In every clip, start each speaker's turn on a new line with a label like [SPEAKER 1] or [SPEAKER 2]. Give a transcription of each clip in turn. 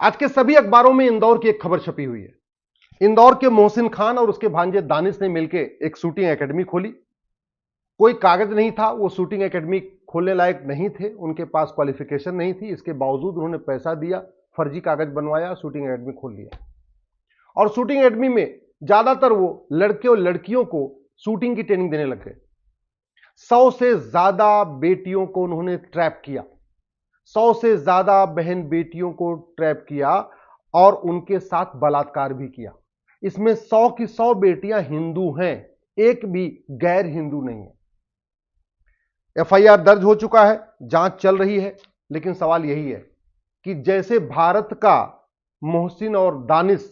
[SPEAKER 1] आज के सभी अखबारों में इंदौर की एक खबर छपी हुई है। इंदौर के मोहसिन खान और उसके भांजे दानिश ने मिलकर एक शूटिंग एकेडमी खोली। कोई कागज नहीं था, वो शूटिंग एकेडमी खोलने लायक नहीं थे, उनके पास क्वालिफिकेशन नहीं थी। इसके बावजूद उन्होंने पैसा दिया, फर्जी कागज बनवाया, शूटिंग एकेडमी खोल लिया। और शूटिंग एकेडमी में ज्यादातर वो लड़के और लड़कियों को शूटिंग की ट्रेनिंग देने लग गए। 100 से ज्यादा बेटियों को उन्होंने ट्रैप किया, 100 से ज्यादा बहन बेटियों को ट्रैप किया और उनके साथ बलात्कार भी किया। इसमें 100 की 100 बेटियां हिंदू हैं, एक भी गैर हिंदू नहीं है। एफआईआर दर्ज हो चुका है, जांच चल रही है। लेकिन सवाल यही है कि जैसे भारत का मोहसिन और दानिश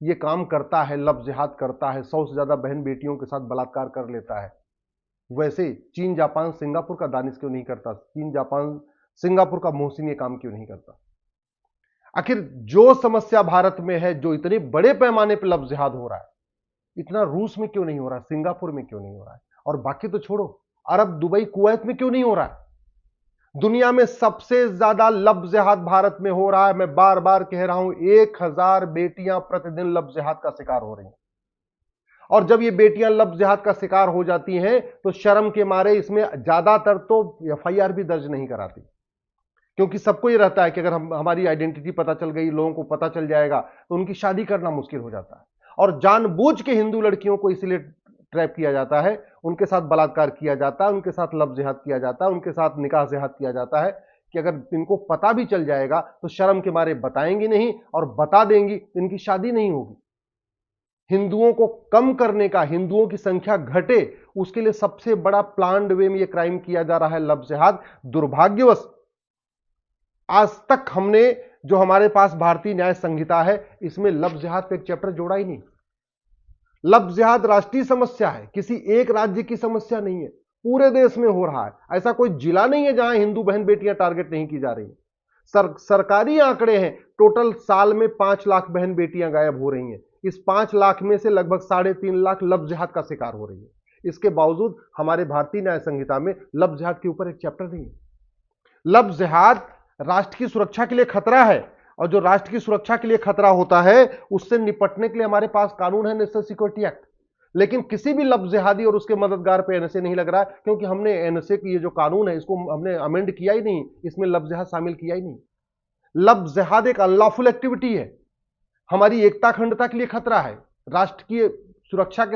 [SPEAKER 1] ये काम करता है, लव जिहाद करता है, 100 से ज्यादा बहन बेटियों के साथ बलात्कार कर लेता है, वैसे चीन, जापान, सिंगापुर का दानिश क्यों नहीं करता? चीन, जापान, सिंगापुर का मोहसिन ये काम क्यों नहीं करता? आखिर जो समस्या भारत में है, जो इतने बड़े पैमाने पर लव जिहाद हो रहा है, इतना रूस में क्यों नहीं हो रहा, सिंगापुर में क्यों नहीं हो रहा है, और बाकी तो छोड़ो, अरब, दुबई, कुवैत में क्यों नहीं हो रहा है? दुनिया में सबसे ज्यादा लव जिहाद भारत में हो रहा है। मैं बार बार कह रहा हूं, 1000 बेटियां प्रतिदिन लव जिहाद का शिकार हो रही हैं। और जब ये बेटियां लव जिहाद का शिकार हो जाती हैं तो शर्म के मारे इसमें ज्यादातर तो एफआईआर भी दर्ज नहीं कराती, क्योंकि सबको ये रहता है कि अगर हमारी आइडेंटिटी पता चल गई, लोगों को पता चल जाएगा, तो उनकी शादी करना मुश्किल हो जाता है। और जानबूझ के हिंदू लड़कियों को इसलिए ट्रैप किया जाता है, उनके साथ बलात्कार किया जाता है, उनके साथ लव जिहाद किया जाता है, उनके साथ निकाह जिहाद किया जाता है कि अगर इनको पता भी चल जाएगा तो शर्म के मारे बताएंगी नहीं, और बता देंगी तो इनकी शादी नहीं होगी। हिंदुओं को कम करने का, हिंदुओं की संख्या घटे, उसके लिए सबसे बड़ा प्लान्ड वे में यह क्राइम किया जा रहा है, लव जिहाद। दुर्भाग्यवश आज तक हमने, जो हमारे पास भारतीय न्याय संहिता है, इसमें लव जिहाद का एक चैप्टर जोड़ा ही नहीं। लव जिहाद राष्ट्रीय समस्या है, किसी एक राज्य की समस्या नहीं है, पूरे देश में हो रहा है। ऐसा कोई जिला नहीं है जहां हिंदू बहन बेटियां टारगेट नहीं की जा रही। सरकारी आंकड़े हैं, टोटल साल में 5 लाख बहन बेटियां गायब हो रही हैं। इस 5 लाख में से लगभग 3.5 लाख लव जिहाद का शिकार हो रही है। इसके बावजूद हमारे भारतीय न्याय संहिता में लव जिहाद के ऊपर एक चैप्टर नहीं है। लव जिहाद राष्ट्र की सुरक्षा के लिए खतरा है, और जो राष्ट्र की सुरक्षा के लिए खतरा होता है, उससे निपटने के लिए हमारे पास कानून है, नेशनल सिक्योरिटी एक्ट। लेकिन किसी भी लव जिहादी और उसके मददगार पे एनएसए नहीं लग रहा है, क्योंकि हमने एनएसए की ये जो कानून है, इसको हमने अमेंड किया ही नहीं, इसमें लव जिहाद शामिल किया ही नहीं। लव जिहाद एक अनलॉफुल एक्टिविटी है, हमारी एकता अखंडता के लिए खतरा है, राष्ट्र की सुरक्षा के